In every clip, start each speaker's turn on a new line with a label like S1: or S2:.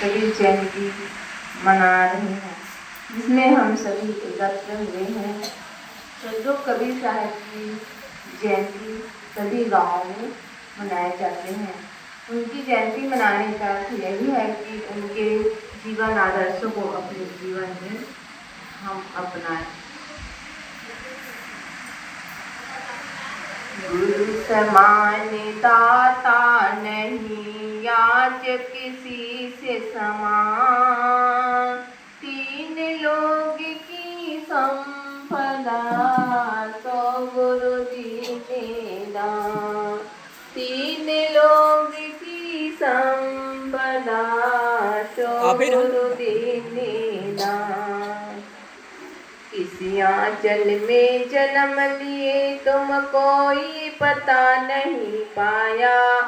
S1: कबीर जयंती मना रहे हैं, जिसमें हम सभी एकत्र हुए हैं। सद्गुरु कबीर साहब की जयंती सभी गाँवों में मनाए जाते हैं। उनकी जयंती मनाने का अर्थ यही है कि उनके जीवन आदर्शों को अपने जीवन में हम अपनाएं। गुरु समान दाता नहीं आज किसी से समान, तीन लोग की संपदा तो गुरु दीने दान। तीन लोग की संपदा तो गुरु दीने दान। किसी आंचल में जन्म लिए तुम कोई पता नहीं पाया,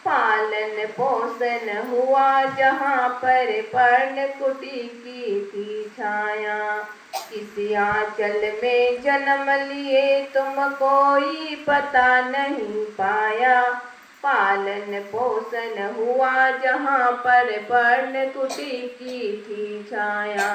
S1: पालन पोषण हुआ जहाँ पर पर्ण कुटी की थी छाया। किसी आंचल में जन्म लिए तुम कोई पता नहीं पाया, पालन पोषण हुआ जहाँ पर पर्ण कुटी की थी छाया।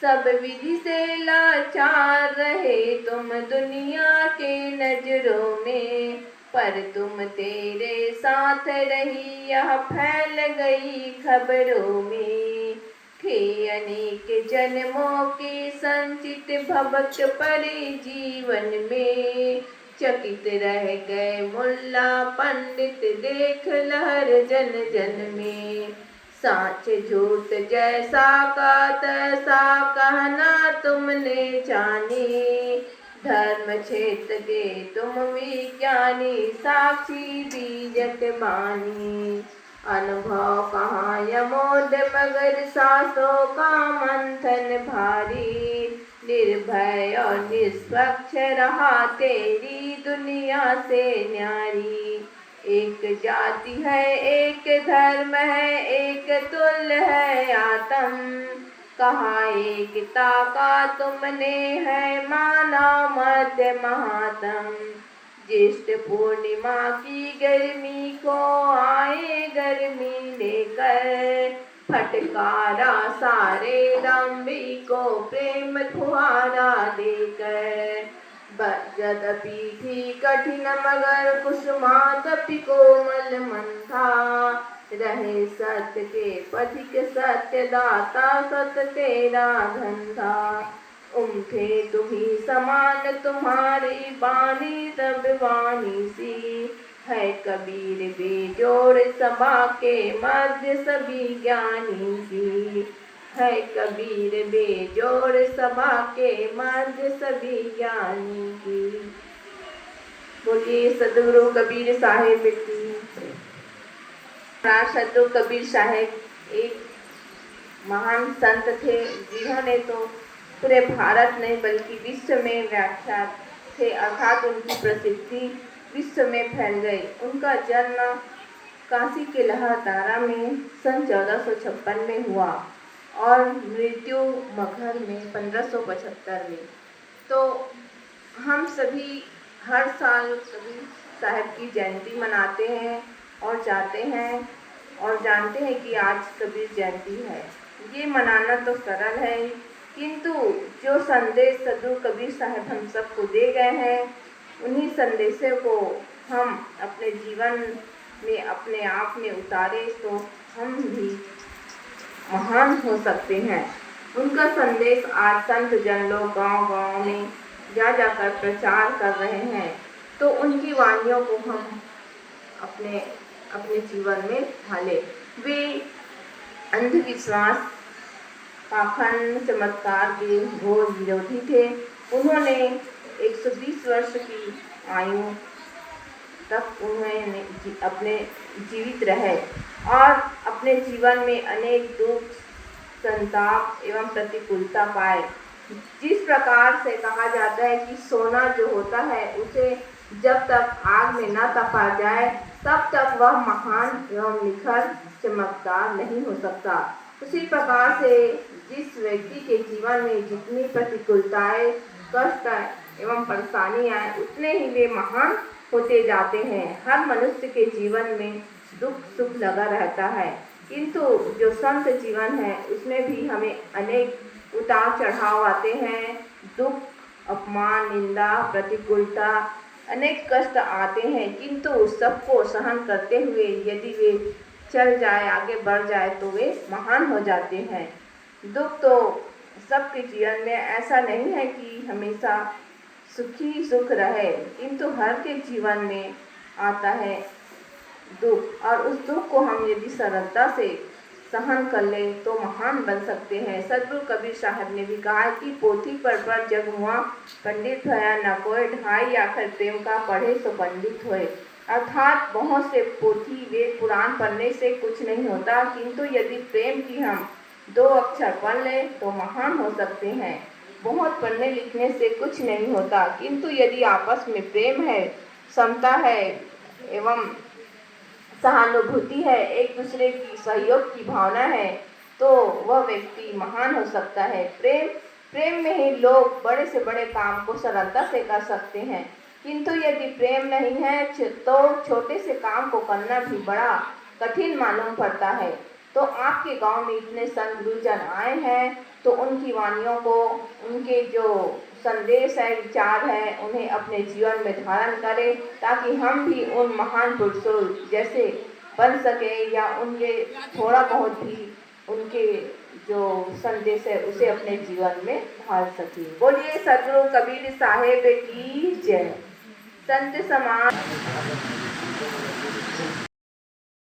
S1: सब विधि से लाचार रहे तुम दुनिया के नजरों में, पर तुम तेरे साथ रही यह फैल गई खबरों में। थे अनेक जन्मों के संचित भवक परे जीवन में, चकित रह गए मुल्ला पंडित देख लहर जन जन में। साच झूठ जैसा का तैसा कहना तुमने जानी, धर्म क्षेत्र के तुम विज्ञानी साक्षी बीजक बानी। अनुभव कहाँ यमोद मगर सासों का मंथन भारी, निर्भय और निष्पक्ष रहा तेरी दुनिया से न्यारी। एक जाति है एक धर्म है एक तुल्य है आत्म, कहा एकता का तुमने है माना मध्य महात्म। ज्येष्ठ पूर्णिमा की गर्मी को आए गर्मी लेकर, फटकारा सारे दम्भी को प्रेम फुहारा देकर। यद्यपि थी कठिन मगर कुसुमादपि कोमल मन था, रहे सत्य के पथिक सत्य दाता सत्य तेरा धंधा। उमठे तुम्ही समान तुम्हारी बानी तब वाणी सी, है कबीर बेजोड़ सभा के मध्य सभी ज्ञानी सी। है कबीर बेजोड़ सभा के मध्य सभी ज्ञानी की। बोलिए सद्गुरु कबीर साहिब की। सद्गुरु कबीर साहिब एक महान संत थे, जिन्होंने तो पूरे भारत नहीं बल्कि विश्व में व्याख्यात थे, अर्थात उनकी प्रसिद्धि विश्व में फैल गई। उनका जन्म काशी के लहरदारा में सन 1456 में हुआ और मृत्यु मगहर में 1575 में। तो हम सभी हर साल कबीर साहब की जयंती मनाते हैं और जाते हैं और जानते हैं कि आज कबीर जयंती है। ये मनाना तो सरल है, किंतु जो संदेश सद्गुरु कबीर साहब हम सबको दे गए हैं, उन्हीं संदेशों को हम अपने जीवन में अपने आप में उतारे तो हम भी महान हो सकते हैं। उनका संदेश आज संत जन लोग गांव-गांव में जा जाकर प्रचार कर रहे हैं, तो उनकी वाणियों को हम अपने जीवन में ढाले। वे अंधविश्वास पाखंड चमत्कार के घोर विरोधी थे। उन्होंने 120 वर्ष की आयु तक उन्होंने अपने जीवित रहे और अपने जीवन में अनेक दुख संताप एवं प्रतिकूलता पाए। जिस प्रकार से कहा जाता है कि सोना जो होता है उसे जब तक आग में न तपा जाए तब तक वह महान एवं निखर चमकदार नहीं हो सकता। उसी प्रकार से जिस व्यक्ति के जीवन में जितनी प्रतिकूलताएं कष्ट एवं परेशानी आए उतने ही वे महान होते जाते हैं। हर मनुष्य के जीवन में दुख सुख लगा रहता है, किंतु जो संत जीवन है उसमें भी हमें अनेक उतार चढ़ाव आते हैं, दुख, अपमान, निंदा, प्रतिकूलता, अनेक कष्ट आते हैं, किंतु सबको सहन करते हुए यदि वे चल जाए, आगे बढ़ जाए तो वे महान हो जाते हैं। दुख तो सबके जीवन में ऐसा नहीं है कि हमेशा सुखी सुख रहे, किंतु हर के जीवन में आता है दुख, और उस दुख को हम यदि सरलता से सहन कर ले तो महान बन सकते हैं। सदगुरु कबीर साहब ने भी कहा कि पोथी पर जग हुआ पंडित भया न कोय, ढाई आखर प्रेम का पढ़े सो पंडित होए। अर्थात बहुत से पोथी वेद पुराण पढ़ने से कुछ नहीं होता, किंतु यदि प्रेम की हम 2 अक्षर पढ़ ले तो महान हो सकते हैं। बहुत पढ़ने लिखने से कुछ नहीं होता, किंतु यदि आपस में प्रेम है, समता है एवं सहानुभूति है, एक दूसरे की सहयोग की भावना है, तो वह व्यक्ति महान हो सकता है। प्रेम में ही लोग बड़े से बड़े काम को सरलता से कर सकते हैं, किंतु यदि प्रेम नहीं है तो छोटे से काम को करना भी बड़ा कठिन मालूम पड़ता है। तो आपके गांव में इतने संत गुरुजन आए हैं, तो उनकी वाणियों को, उनके जो संदेश है, विचार है, उन्हें अपने जीवन में धारण करें, ताकि हम भी उन महान पुरुषों जैसे बन सके, या उनके थोड़ा बहुत भी उनके जो संदेश है उसे अपने जीवन में ढाल सके। बोलिए सदगुरु कबीर साहेब की जय। संत समाज